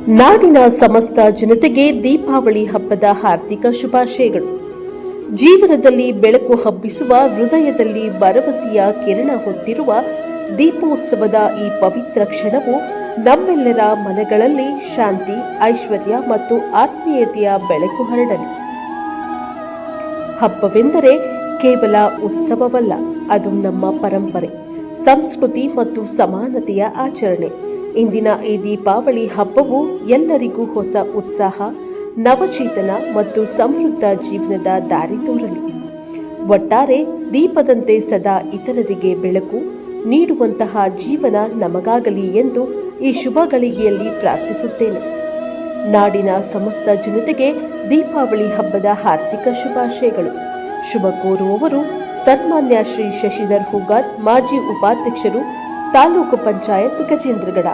ನಾಡಿನ ಸಮಸ್ತ ಜನತೆಗೆ ದೀಪಾವಳಿ ಹಬ್ಬದ ಹಾರ್ದಿಕ ಶುಭಾಶಯಗಳು. ಜೀವನದಲ್ಲಿ ಬೆಳಕು ಹಬ್ಬಿಸುವ, ಹೃದಯದಲ್ಲಿ ಭರವಸೆಯ ಕಿರಣ ಹೊತ್ತಿರುವ ದೀಪೋತ್ಸವದ ಈ ಪವಿತ್ರ ಕ್ಷಣವು ನಮ್ಮೆಲ್ಲರ ಮನಗಳಲ್ಲಿ ಶಾಂತಿ, ಐಶ್ವರ್ಯ ಮತ್ತು ಆತ್ಮೀಯತೆಯ ಬೆಳಕು ಹರಡಲಿ. ಹಬ್ಬವೆಂದರೆ ಕೇವಲ ಉತ್ಸವವಲ್ಲ, ಅದು ನಮ್ಮ ಪರಂಪರೆ, ಸಂಸ್ಕೃತಿ ಮತ್ತು ಸಮಾನತೆಯ ಆಚರಣೆ. ಇಂದಿನ ಈ ದೀಪಾವಳಿ ಹಬ್ಬವು ಎಲ್ಲರಿಗೂ ಹೊಸ ಉತ್ಸಾಹ, ನವಚೇತನ ಮತ್ತು ಸಮೃದ್ಧ ಜೀವನದ ದಾರಿ ತೋರಲಿ. ಒಟ್ಟಾರೆ ದೀಪದಂತೆ ಸದಾ ಇತರರಿಗೆ ಬೆಳಕು ನೀಡುವಂತಹ ಜೀವನ ನಮಗಾಗಲಿ ಎಂದು ಈ ಶುಭ ಗಳಿಗೆಯಲ್ಲಿ ಪ್ರಾರ್ಥಿಸುತ್ತೇನೆ. ನಾಡಿನ ಸಮಸ್ತ ಜನತೆಗೆ ದೀಪಾವಳಿ ಹಬ್ಬದ ಹಾರ್ದಿಕ ಶುಭಾಶಯಗಳು. ಶುಭ ಕೋರುವವರು ಸನ್ಮಾನ್ಯ ಶ್ರೀ ಶಶಿಧರ್ ಹೂಗಾರ್, ಮಾಜಿ ಉಪಾಧ್ಯಕ್ಷರು, ತಾಲೂಕು ಪಂಚಾಯತ್ ಗಜೇಂದ್ರಗಡ.